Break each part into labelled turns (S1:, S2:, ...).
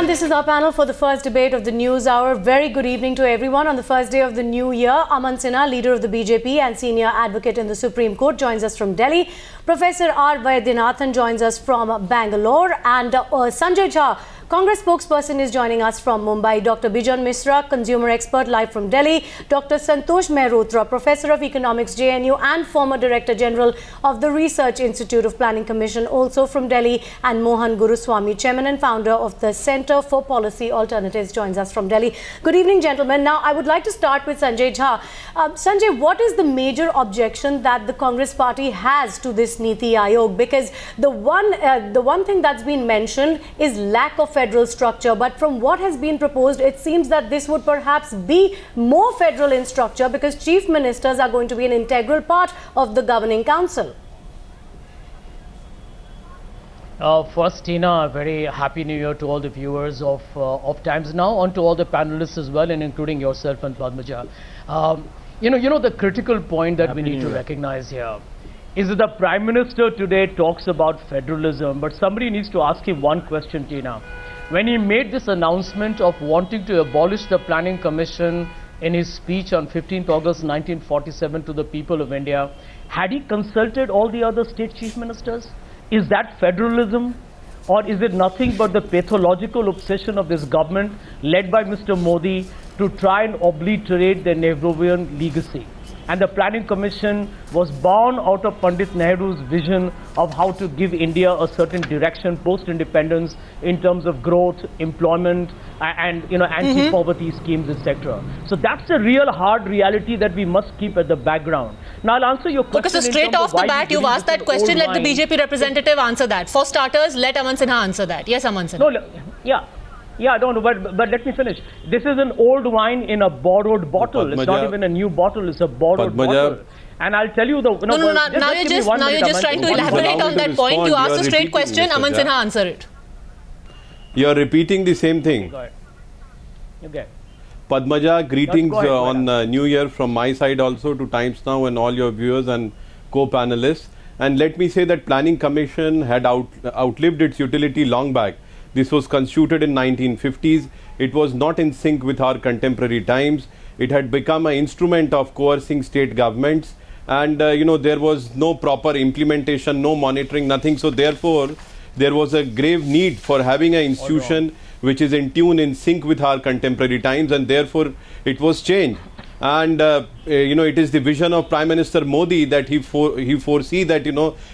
S1: And this is our panel for the first debate of the news hour. Very good evening to everyone. On the first day of the new year, Aman Sinha, leader of the BJP and senior advocate in the Supreme Court, joins us from Delhi. Professor R. Vaidyanathan joins us from Bangalore. And Sanjay Jha, Congress spokesperson, is joining us from Mumbai. Dr. Bejon Misra, consumer expert, live from Delhi. Dr. Santosh Mehrotra, Professor of Economics, JNU, and former Director General of the Research Institute of Planning Commission, also from Delhi. And Mohan Guruswamy, Chairman and founder of the Center for Policy Alternatives, joins us from Delhi. Good evening, gentlemen. Now, I would like to start with Sanjay Jha. Sanjay, what is the major objection that the Congress party has to this NITI Aayog? Because the one thing that's been mentioned is lack of federal structure. But from what has been proposed, it seems that this would perhaps be more federal in structure because chief ministers are going to be an integral part of the governing council.
S2: First, Tina, a very happy new year to all the viewers of Times Now, and to all the panelists as well, and including yourself and Padmaja. You know the critical point that we need to recognize here is that the Prime Minister today talks about federalism, but somebody needs to ask him one question, Tina. When he made this announcement of wanting to abolish the Planning Commission in his speech on 15th August 1947 to the people of India, had he consulted all the other state chief ministers? Is that federalism, or is it nothing but the pathological obsession of this government led by Mr. Modi to try and obliterate the Nehruvian legacy? And the Planning Commission was born out of Pandit Nehru's vision of how to give India a certain direction post-independence in terms of growth, employment, and anti-poverty schemes, etc. So that's the real hard reality that we must keep at the background. Now I'll answer your question.
S3: Okay, so straight off the bat, you've asked that question. Let the BJP representative answer that. For starters, let Aman Sinha answer that. Yes, Aman Sinha.
S2: No, yeah, I don't know, but let me finish. This is an old wine in a borrowed bottle. Padmaja, it's not even a new bottle, it's a borrowed bottle. And I'll tell you the...
S3: Now you're just trying to elaborate on that point. You asked a straight question, Aman Sinha, answer it.
S4: You're repeating the same thing.
S2: Okay.
S4: Padmaja, greetings on New Year from my side also to Times Now and all your viewers and co-panelists. And let me say that Planning Commission had outlived its utility long back. This was constituted in 1950s. It was not in sync with our contemporary times. It had become an instrument of coercing state governments, and there was no proper implementation, no monitoring, nothing. So therefore, there was a grave need for having an institution which is in tune, in sync with our contemporary times, and therefore it was changed. And it is the vision of Prime Minister Modi that he foresee that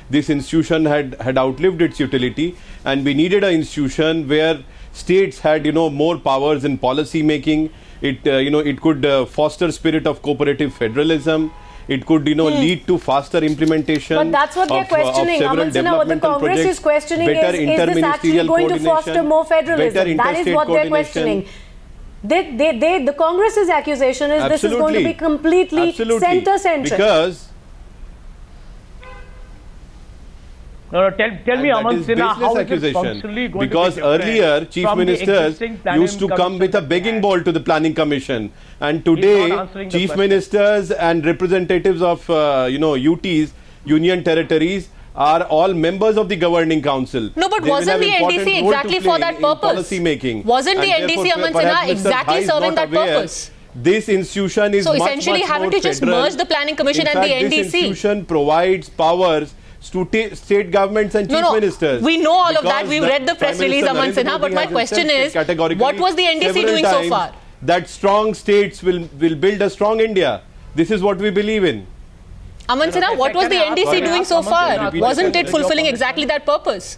S4: this institution had outlived its utility, and we needed an institution where states had more powers in policy making. It could foster spirit of cooperative federalism. It could lead to faster implementation.
S1: But that's what they're questioning. Aman Sinha, what the Congress is questioning is this actually going to foster more federalism? That is what they're questioning. The Congress's accusation is this is going to be completely center-centric.
S4: Because
S2: tell me, Aman Sinha, how is it functionally going to be
S4: because earlier chief ministers used to come with a begging bowl to the Planning Commission, and today chief ministers and representatives of UTs, Union Territories, are all members of the governing council.
S3: No, but wasn't the NDC exactly for that purpose? Wasn't the NDC, Aman Sinha, exactly serving that purpose?
S4: This institution is
S3: so essentially haven't you just merged the Planning Commission and the NDC?
S4: This institution provides powers to state governments and chief ministers.
S3: We know all of that. We've read the press release, Aman Sinha. But my question is, what was the NDC doing so far?
S4: That strong states will build a strong India. This is what we believe in.
S3: Aman Sinha, what was the NDC doing so far? Wasn't it fulfilling exactly that purpose?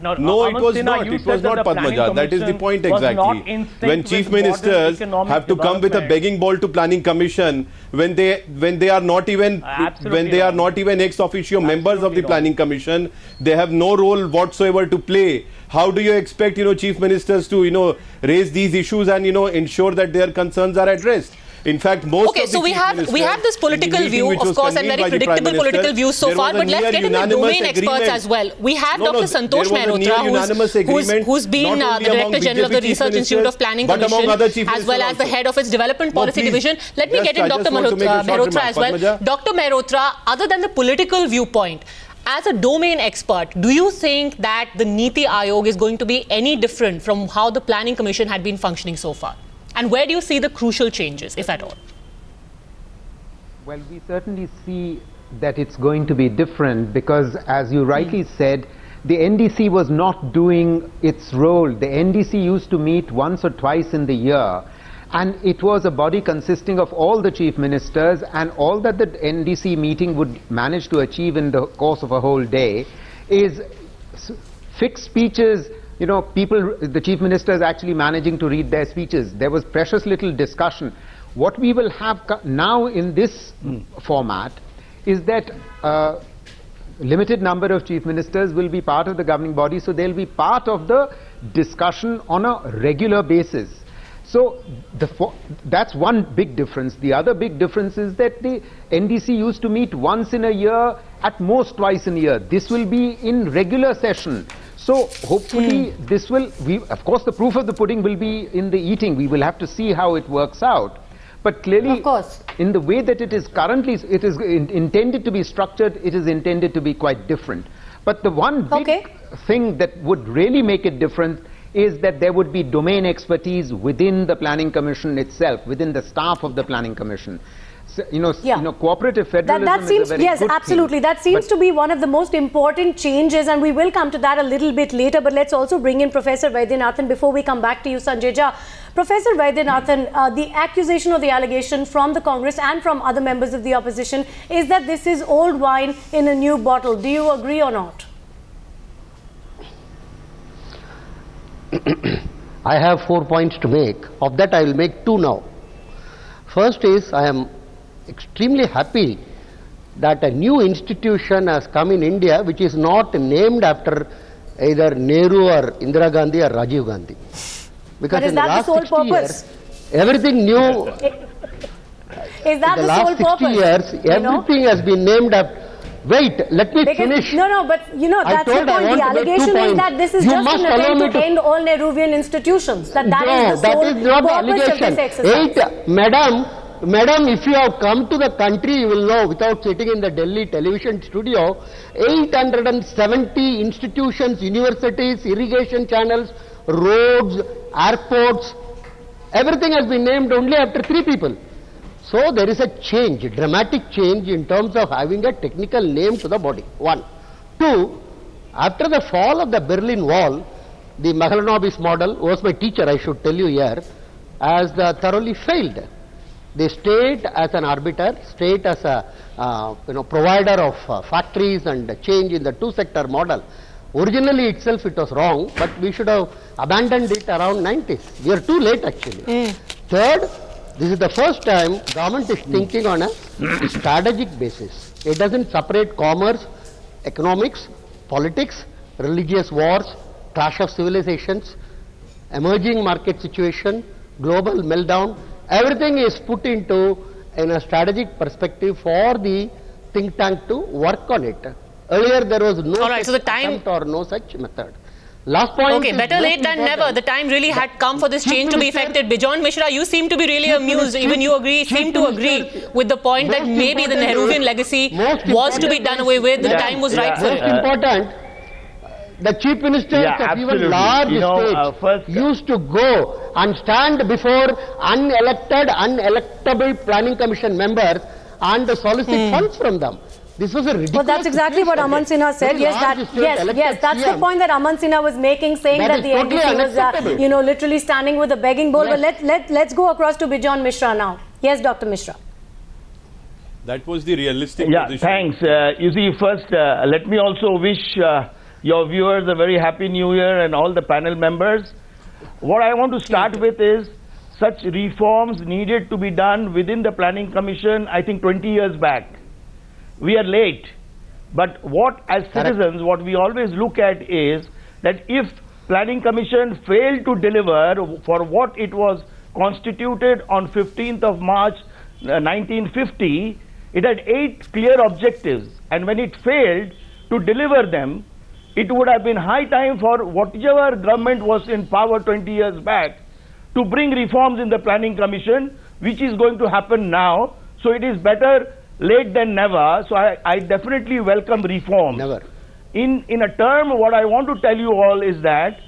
S4: No, it was not. It was not, Padmaja. That is the point exactly. When chief ministers have to come with a begging bowl to Planning Commission, when they are not even ex officio members of the Planning Commission, they have no role whatsoever to play. How do you expect chief ministers to raise these issues and ensure that their concerns are addressed? In fact, most of the
S3: we have this political view, of course, and very predictable political views so far. But let's get into domain experts as well. We have Dr. Santosh Mehrotra, who's been the Director General of the Research Institute of Planning Commission, as well as the head of its Development Policy Division. Let me get in Dr. Mehrotra as well. Dr. Mehrotra, other than the political viewpoint, As a domain expert, do you think that the NITI Aayog is going to be any different from how the Planning Commission had been functioning so far? And where do you see the crucial changes, if at all?
S5: Well, we certainly see that it's going to be different because, as you rightly said, the NDC was not doing its role. The NDC used to meet once or twice in the year, and it was a body consisting of all the chief ministers, and all that the NDC meeting would manage to achieve in the course of a whole day is fixed speeches, you know, the chief ministers actually managing to read their speeches. There was precious little discussion. What we will have now in this format is that limited number of chief ministers will be part of the governing body, so they'll be part of the discussion on a regular basis. So that's one big difference. The other big difference is that the NDC used to meet once in a year, at most twice in a year. This will be in regular session. So hopefully this will, of course the proof of the pudding will be in the eating. We will have to see how it works out. But clearly, in the way that it is currently, it is intended to be structured, it is intended to be quite different. But the one big thing that would really make it different is that there would be domain expertise within the Planning Commission itself, within the staff of the Planning Commission. So, cooperative federalism
S1: that seems,
S5: is a very
S1: yes,
S5: good
S1: absolutely.
S5: thing.
S1: That seems to be one of the most important changes, and we will come to that a little bit later. But let's also bring in Professor Vaidyanathan before we come back to you, Sanjay Jha. Professor Vaidyanathan, the accusation or the allegation from the Congress and from other members of the opposition is that this is old wine in a new bottle. Do you agree or not?
S6: I have 4 points to make. Of that I will make 2 now. First is, I am extremely happy that a new institution has come in India which is not named after either Nehru or Indira Gandhi or Rajiv Gandhi. Because in the last 60 years, everything new.
S1: Is that the sole purpose?
S6: In the last 60 years, everything has been named after. Wait, let me finish.
S1: No, but that's the point. The allegation is that this is just an attempt to end all Nehruvian institutions. That is the sole purpose of this exercise.
S6: Madam, if you have come to the country, you will know, without sitting in the Delhi television studio, 870 institutions, universities, irrigation channels, roads, airports, everything has been named only after 3 people. So there is a change, a dramatic change in terms of having a technical name to the body. 1. 2, after the fall of the Berlin Wall, the Mahalanobis model was my teacher, I should tell you here, has thoroughly failed. The state as an arbiter, state as a provider of factories and change in the 2-sector model. Originally itself it was wrong, but we should have abandoned it around 90s. We are too late actually. Third, this is the first time government is thinking on a strategic basis. It doesn't separate commerce, economics, politics, religious wars, clash of civilizations, emerging market situation, global meltdown. Everything is put into in a strategic perspective for the think tank to work on it. Earlier there was no such attempt or no such method. Last point.
S3: Okay, better late than never. The time really had come for this change to be effected. Bejon Misra, you seem to be really amused. Even you seem to agree with the point that maybe the Nehruvian legacy was to be done away with. The time was right for it.
S6: Most important, the chief ministers of even large states used to go and stand before unelectable planning commission members and solicit funds from them. This was a ridiculous.
S1: Well, that's exactly what Aman Sinha said. Yes, that's the point that Aman Sinha was making, saying that the NDC was, literally standing with a begging bowl. But let's go across to Bejon Misra now. Yes, Dr. Misra.
S4: That was the realistic position.
S7: Thanks. You see, first, let me also wish your viewers a very happy New Year and all the panel members. What I want to start with is such reforms needed to be done within the Planning Commission, I think 20 years back. We are late, but what as citizens, what we always look at is that if Planning Commission failed to deliver for what it was constituted on 15th of March 1950, it had 8 clear objectives, and when it failed to deliver them, it would have been high time for whatever government was in power 20 years back to bring reforms in the Planning Commission, which is going to happen now. So it is better late than never. So I definitely welcome reform.
S6: Never.
S7: In a term, what I want to tell you all is that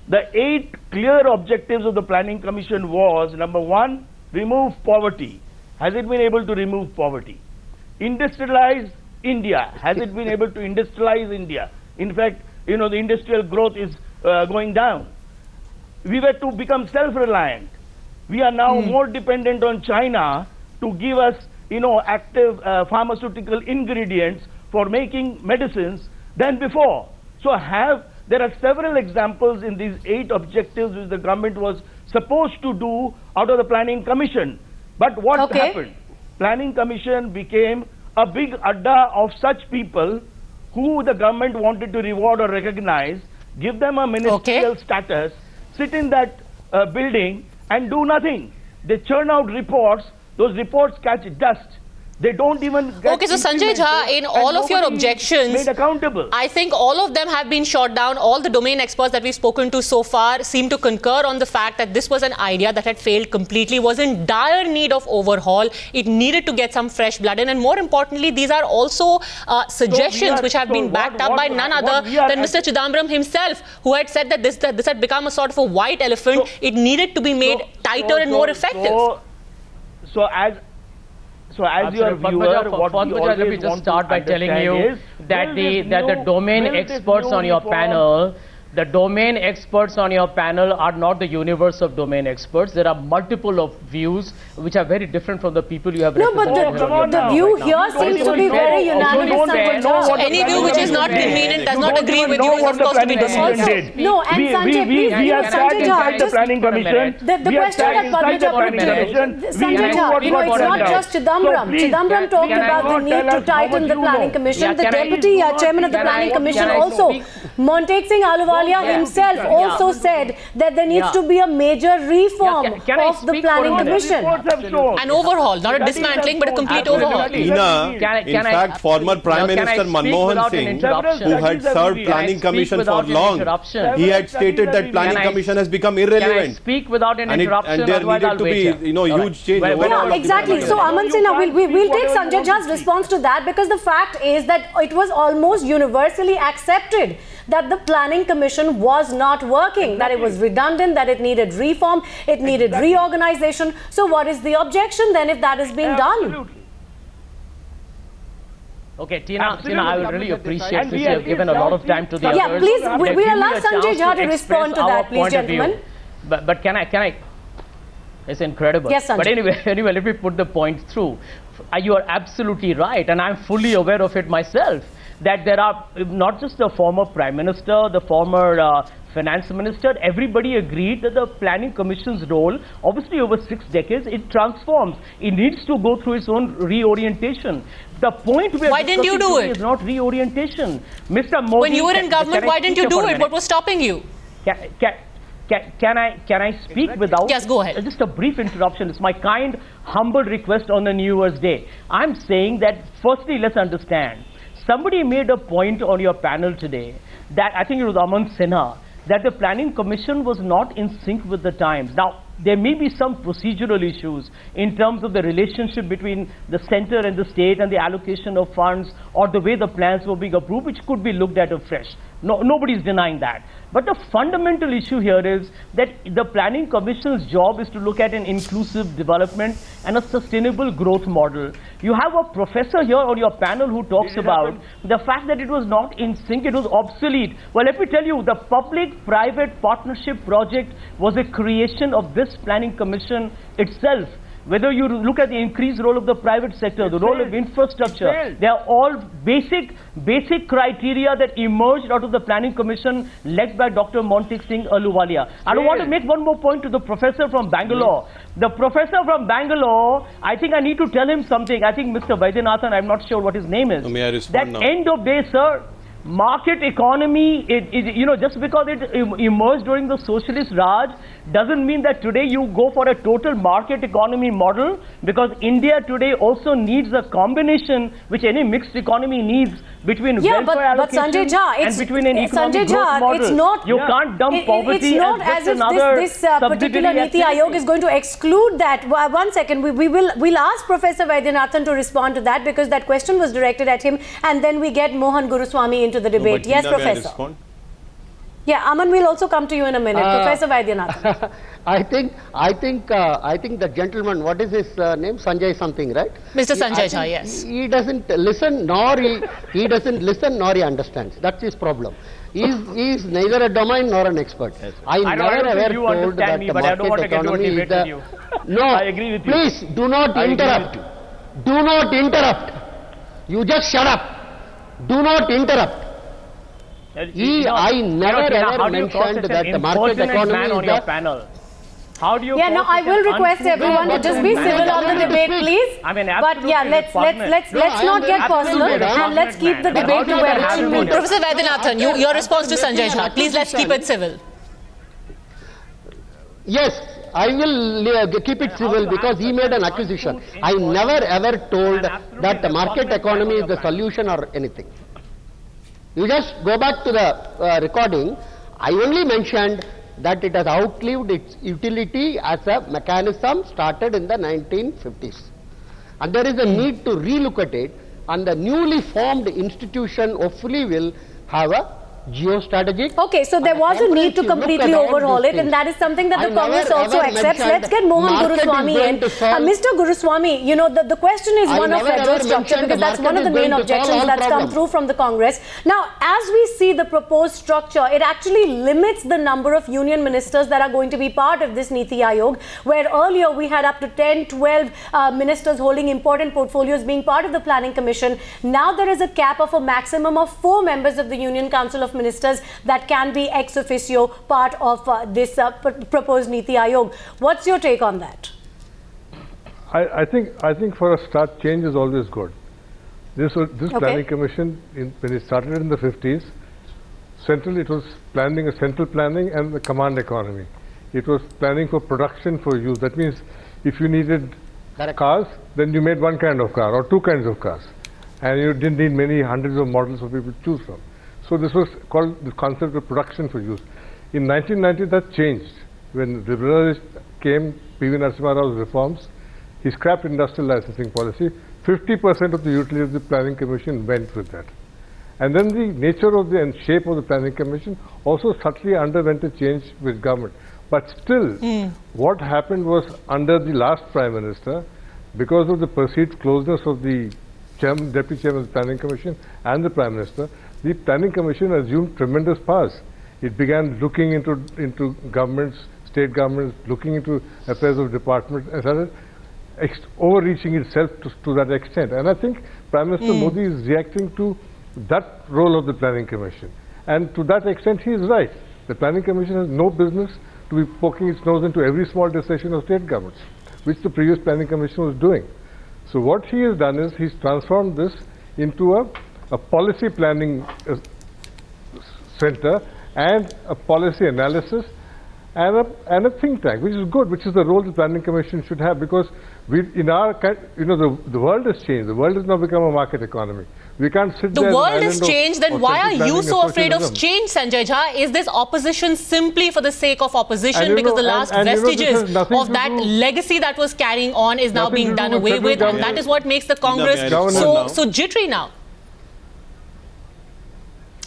S7: the 8 clear objectives of the Planning Commission was, number 1, remove poverty. Has it been able to remove poverty? Industrialize India. Has it been able to industrialize India? In fact, you know, the industrial growth is going down. We were to become self-reliant. We are now more dependent on China to give us, you know, active pharmaceutical ingredients for making medicines than before. So there are several examples in these 8 objectives which the government was supposed to do out of the Planning Commission. But what happened? Planning Commission became a big adda of such people who the government wanted to reward or recognize, give them a ministerial status, sit in that building and do nothing. They churn out reports, those reports catch dust. They don't even get
S3: so Sanjay Jha, in all of your objections,
S7: made accountable.
S3: I think all of them have been shot down. All the domain experts that we've spoken to so far seem to concur on the fact that this was an idea that had failed completely, was in dire need of overhaul. It needed to get some fresh blood in, and more importantly, these are also suggestions which have been backed up by none other than Mr. Chidambaram himself, who had said that this had become a sort of a white elephant. It needed to be made tighter and more effective.
S7: So as your viewer, what we always
S2: let me just
S7: want
S2: start
S7: to
S2: by telling you
S7: is,
S2: that the domain experts on your panel, the domain experts on your panel are not the universe of domain experts. There are multiple of views which are very different from the people you have represented.
S1: No, but the view here seems to be very unanimous.
S3: So any view which is not convenient, does not agree with you, is of course to be dismissed.
S1: No, and Sanjay, please, Sanjay Jha,
S7: the Planning Commission.
S1: The question that Padmaja put to you, Sanjay Jha, you know, it's not just Chidambaram. Chidambaram talked about the need to tighten the Planning Commission. The Deputy Chairman of the Planning Commission also, Montek Singh Ahluwalia himself also said that there needs to be a major reform of the Planning Commission.
S3: An overhaul, not a dismantling, but a complete overhaul.
S4: In fact, former Prime Minister Manmohan Singh, who had served Planning Commission for long, he had stated that Planning Commission has become irrelevant.
S2: Speak without an interruption,
S4: and there needed to be, you know, huge change.
S1: Yeah, exactly. So Aman Sinha, we'll take Sanjay Jha's response to that, because the fact is that it was almost universally accepted that the Planning Commission was not working, that it was redundant, that it needed reform, it needed reorganization. So what is the objection then if that is being done?
S2: Okay, Tina, I would really appreciate this. You have given a lot of time to the others.
S1: Yeah, please, we allow Sanjay Jha to respond to that, please, gentlemen.
S2: But can I? It's incredible.
S1: Yes, Sanjay.
S2: But anyway, let me put the point through. You are absolutely right, and I'm fully aware of it myself, that there are not just the former Prime Minister, the former Finance Minister, everybody agreed that the Planning Commission's role, obviously over 6 decades, it transforms. It needs to go through its own reorientation. The point
S3: why didn't you do it?
S2: Is not reorientation. Mr. Modi,
S3: when you were in government, why didn't you do it? What was stopping you?
S2: Can I speak without?
S3: Yes, go ahead.
S2: Just a brief interruption. It's my kind, humble request on the New Year's Day. I'm saying that, firstly, let's understand. Somebody made a point on your panel today that, I think it was Aman Sinha, that the Planning Commission was not in sync with the times. Now, there may be some procedural issues in terms of the relationship between the center and the state and the allocation of funds, or the way the plans were being approved, which could be looked at afresh. No, nobody's denying that. But the fundamental issue here is that the Planning Commission's job is to look at an inclusive development and a sustainable growth model. You have a professor here on your panel who talks about the fact that it was not in sync, it was obsolete. Well, let me tell you, the public-private partnership project was a creation of this Planning Commission itself. Whether you look at the increased role of the private sector, the role of infrastructure, they are all basic criteria that emerged out of the Planning Commission led by Dr. Montek Singh Ahluwalia. I want to make one more point to the professor from Bangalore. The professor from Bangalore, I think I need to tell him something. I think Mr. Vaidyanathan, I'm not sure what his name is.
S4: May I respond now?
S2: End of day, sir,
S7: market economy, just because it emerged during the socialist Raj doesn't mean that today you go for a total market economy model, because India today also needs a combination which any mixed economy needs between welfare allocation
S1: Sanjay Jha,
S7: and between an economic growth model.
S1: It's not,
S7: you can't dump poverty.
S1: It's not as if this particular NITI Aayog is going to exclude that. One second, we'll ask Professor Vaidyanathan to respond to that, because that question was directed at him, and then we get Mohan Guruswamy into the debate. Yes, Professor. Yeah, Aman will also come to you in a minute. Professor Vaidyanathan.
S6: I think the gentleman, what is his name? Sanjay something, right?
S3: Mr. Sanjay Jha, yes.
S6: He doesn't listen, nor he doesn't listen, nor he understands. That's his problem. He is neither a domain nor an expert.
S7: Yes.
S6: I never ever told that the market economy is the... No,
S7: I agree with you.
S6: Please do not interrupt. Do not interrupt. You just shut up. Do not interrupt. I never ever mentioned that the market economy is the...
S7: panel. How do you?
S1: Yeah, no, I will request everyone to just be civil on the debate, please.
S7: I mean,
S1: but yeah, let's not get personal, and let's keep the debate to where it should be.
S3: Professor Vaidyanathan, your response to Sanjay Jha. Please, let's keep it civil.
S6: Yes, I will keep it civil, because he made an accusation. I never ever told that the market economy is the solution or anything. You just go back to the recording. I only mentioned that it has outlived its utility as a mechanism started in the 1950s. And there is a need to relook at it, and the newly formed institution hopefully will have a geostrategic.
S1: Okay, so there was a need to completely overhaul it, and that is something that the Congress also accepts. Let's get Mohan Guruswamy in. Mr. Guruswamy, you know, the question is one of federal structure, because that's one of the main objections that's come through from the Congress. Now, as we see the proposed structure, it actually limits the number of union ministers that are going to be part of this NITI Aayog, where earlier we had up to 10, 12 ministers holding important portfolios being part of the Planning Commission. Now there is a cap of a maximum of 4 members of the Union Council of Ministers that can be ex officio part of this proposed NITI Aayog. What's your take on that?
S8: I think for a start, change is always good. This Planning Commission, when it started in the 50s, it was planning a central planning and the command economy. It was planning for production for use. That means if you needed cars, then you made one kind of car or 2 kinds of cars, and you didn't need many hundreds of models for people to choose from. So this was called the concept of production for use. In 1990, that changed. When liberalism came, P.V. Narasimha Rao's reforms, he scrapped industrial licensing policy. 50% of the utility of the Planning Commission went with that. And then the nature of and shape of the Planning Commission also subtly underwent a change with government. But still, what happened was, under the last Prime Minister, because of the perceived closeness of the Deputy Chairman of the Planning Commission and the Prime Minister, the Planning Commission assumed tremendous powers. It began looking into governments, state governments, looking into affairs of departments, and started overreaching itself to that extent. And I think Prime Minister Modi is reacting to that role of the Planning Commission. And to that extent, he is right. The Planning Commission has no business to be poking its nose into every small decision of state governments, which the previous Planning Commission was doing. So what he has done is he's transformed this into a policy planning center and a policy analysis and a think tank, which is good, which is the role the Planning Commission should have, because the world has changed. The world has now become a market economy. We can't sit there.
S3: The world has changed, then why are you so afraid of change, Sanjay Jha? Is this opposition simply for the sake of opposition, because the last vestiges of that legacy that was carrying on is now being done away with, and that is what makes the Congress so jittery now?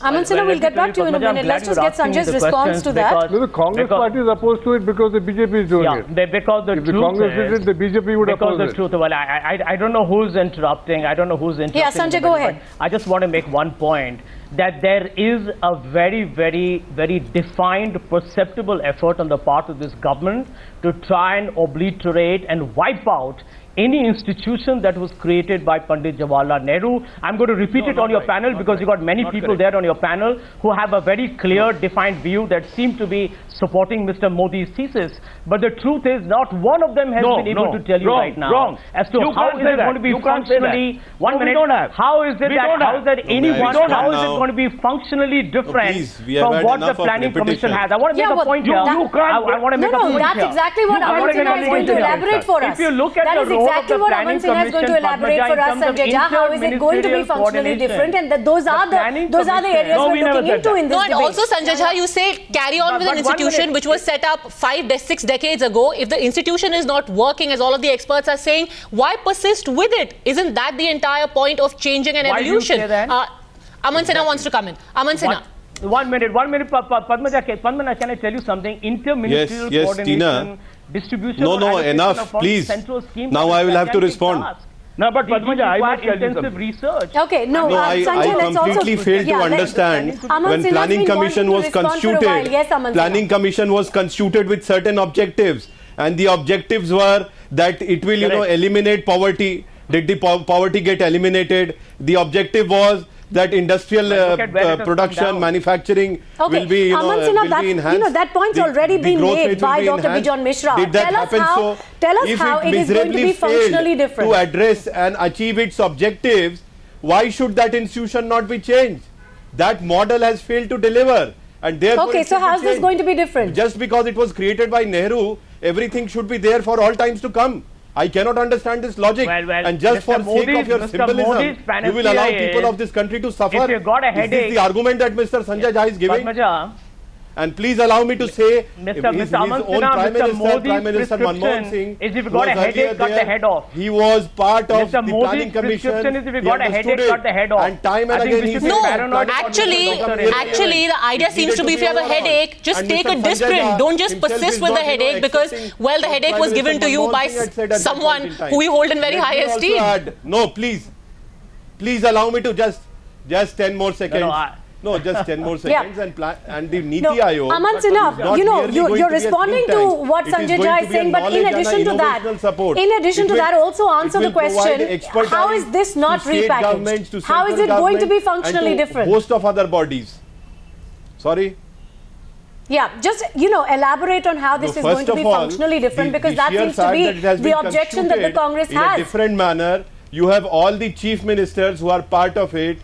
S1: Aman Sinha, we'll get back to you in a minute. Let's just get Sanjay's response to that.
S8: No, the Congress party is opposed to it because the BJP is doing it.
S7: Because the
S8: if the Congress did it, the BJP would oppose it.
S7: Well, I don't know who's interrupting.
S1: Yeah, Sanjay, go ahead.
S7: I just want to make one point, that there is a very, very, very defined, perceptible effort on the part of this government to try and obliterate and wipe out
S2: any institution that was created by Pandit Jawaharlal Nehru. I'm going to repeat it on your panel because you got many people there on your panel who have a very clear, defined view that seem to be supporting Mr. Modi's thesis. But the truth is, not one of them has been able to tell you right now as to how is it going to be functionally. 1 minute. How is it that anyone? How is it going to be functionally different from what the Planning Commission has? I want to make a point here. I want to make a point here.
S1: That's exactly what Aman Sinha is going to elaborate for us.
S2: If you look at the role of the Planning Commission,
S1: is going to elaborate for us, Sanjay Jha. How is it going to be functionally different? And those are the areas we're looking into in this debate.
S3: And also, Sanjay Jha, you say carry on with an institution which was set up 6 decades ago. If the institution is not working, as all of the experts are saying, why persist with it? Isn't that the entire point of changing an evolution? Aman Sinha wants to come in. Aman Sinha.
S2: 1 minute, Padmaja, can I tell you something? Interministerial coordination,
S4: Tina.
S2: distribution.
S4: No, enough, please. Now I will have to respond.
S7: No, but Padmaja, I must tell you something.
S2: Research.
S1: Okay,
S4: I completely failed to understand when Planning Commission was constituted. Planning Commission was constituted with certain objectives, and the objectives were that it will, eliminate poverty. Did the poverty get eliminated? The objective was that industrial production, manufacturing will be, will be enhanced.
S1: That point's already been made by Dr. Bejon Misra.
S4: Did that happen?
S1: Tell us how it is going to be functionally different.
S4: To address and achieve its objectives, why should that institution not be changed? That model has failed to deliver. And therefore
S1: okay, so how's this going to be different?
S4: Just because it was created by Nehru, everything should be there for all times to come. I cannot understand this logic, and just for sake of your symbolism, you will allow people of this country to suffer.
S2: If you got a headache,
S4: this is the argument that Mr. Sanjay Jha is giving.
S2: Padmaja,
S4: and please allow me to say,
S2: Mr. Aman Sinha,
S4: Prime Minister Manmohan Singh,
S2: is if you got a headache, cut the head off.
S4: He was part of the Planning Commission.
S2: Is if you got a headache, cut the head off.
S4: And time and again he said,
S3: actually, the idea seems to be if you have a headache, just take a Disprin. Don't just persist with the headache because, well, the headache was given to you by someone who we hold in very high esteem.
S4: No, please allow me to just 10 more seconds. No, just 10 more seconds and the NITI Aayog.
S1: Aman Sinha, you're responding to what Sanjay Jha is saying, but in addition to that, also answer the question, how is this not repackaged? How is it going to be functionally different?
S4: Host of other bodies. Sorry?
S1: Yeah, just, elaborate on how this is going to be functionally different, because that seems to be the objection that the Congress has.
S4: In a different manner, you have all the chief ministers who are part of it.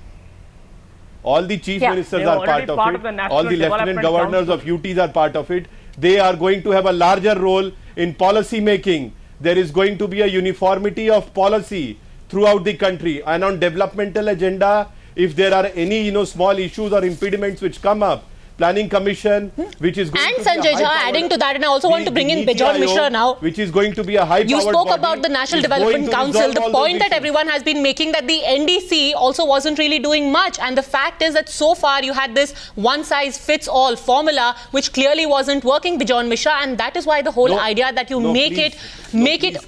S4: All the chief ministers are part of it. All the lieutenant governors of UTs are part of it. They are going to have a larger role in policy making. There is going to be a uniformity of policy throughout the country. And on developmental agenda, if there are any small issues or impediments which come up, Planning Commission, which is going
S3: and
S4: to
S3: Sanjay Jha adding to that, and I also want to bring in Bejon Misra now,
S4: which is going to be a high-powered
S3: You spoke
S4: body,
S3: about the National Development Council. The point that everyone has been making that the NDC also wasn't really doing much, and the fact is that so far you had this one-size-fits-all formula which clearly wasn't working, Bejon Misra, and that is why the whole idea that you make it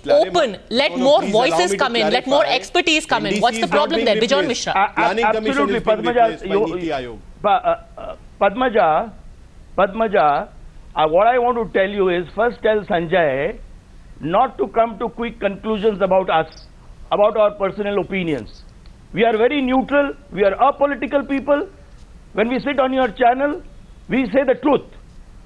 S3: open, let more voices come in, let more expertise come in. What's the problem there, Bejon Misra?
S7: Absolutely, Padmaja. Padmaja, what I want to tell you is, first tell Sanjay not to come to quick conclusions about us, about our personal opinions. We are very neutral, we are apolitical people. When we sit on your channel, we say the truth.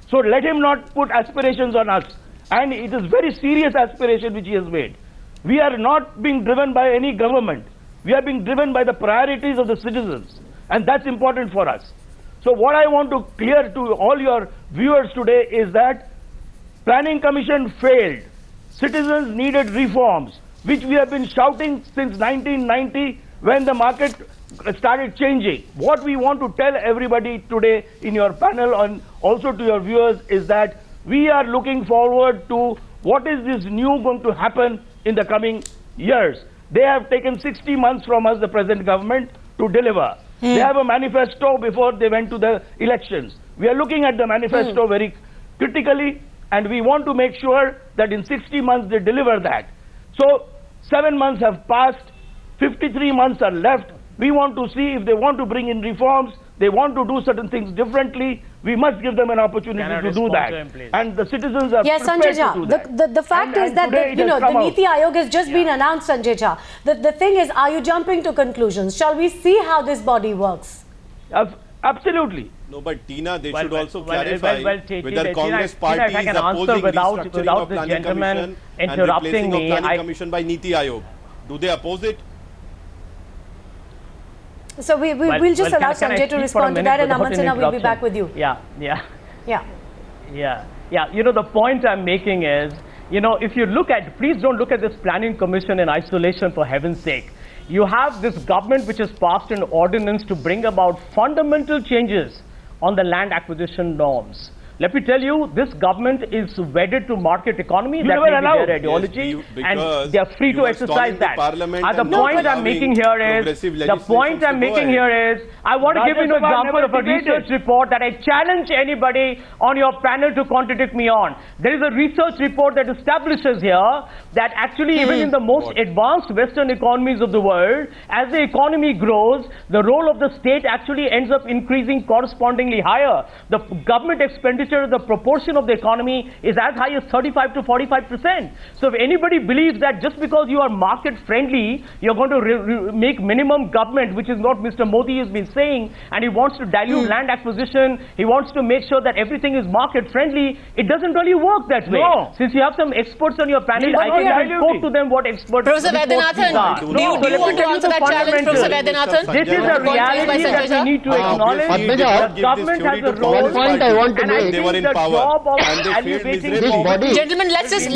S7: So let him not put aspirations on us. And it is very serious aspiration which he has made. We are not being driven by any government. We are being driven by the priorities of the citizens. And that's important for us. So what I want to clear to all your viewers today is that Planning Commission failed. Citizens needed reforms, which we have been shouting since 1990 when the market started changing. What we want to tell everybody today in your panel and also to your viewers is that we are looking forward to what is this new going to happen in the coming years. They have taken 60 months from us, the present government, to deliver. They have a manifesto before they went to the elections. We are looking at the manifesto very critically, and we want to make sure that in 60 months they deliver that. So 7 months have passed, 53 months are left. We want to see if they want to bring in reforms, they want to do certain things differently, we must give them an opportunity to do that. And the citizens are
S1: yes,
S7: prepared
S1: Sanjay
S7: to do
S1: Jha,
S7: that.
S1: the fact is that the NITI Aayog has just been announced, Sanjay Jha. The thing is, are you jumping to conclusions? Shall we see how this body works?
S7: Absolutely.
S4: No, but Tina, they should also clarify whether Congress party is opposing restructuring of Planning Commission and replacing of Planning Commission by NITI Aayog. Do they oppose it?
S1: So we'll just allow Sanjay to respond to that, and Aman Sinha will be back with you.
S2: Yeah. The point I'm making is, if you look at, please don't look at this Planning Commission in isolation, for heaven's sake. You have this government which has passed an ordinance to bring about fundamental changes on the land acquisition norms. Let me tell you, this government is wedded to market economy. That may be their ideology, and they are free to exercise that. The point I'm making here is, I want to give you an example of a research report that I challenge anybody on your panel to contradict me on. There is a research report that establishes here that actually even in the most advanced Western economies of the world, as the economy grows, the role of the state actually ends up increasing correspondingly higher. The government expenditure, the proportion of the economy is as high as 35 to 45%. So if anybody believes that just because you are market friendly, you're going to make minimum government, which is what Mr. Modi has been saying, and he wants to dilute land acquisition, he wants to make sure that everything is market friendly, it doesn't really work that way.
S7: No.
S2: Since you have some experts on your panel, I can quote to them what experts
S3: Professor Vaidyanathan, do you want to answer that challenge, Professor Vaidyanathan?
S2: This is a reality that we need to acknowledge.
S6: Padmaja,
S2: The government has a role.
S6: one point I want to make.
S4: They were in power and they failed miserably.
S6: This body.
S3: Gentlemen, let's just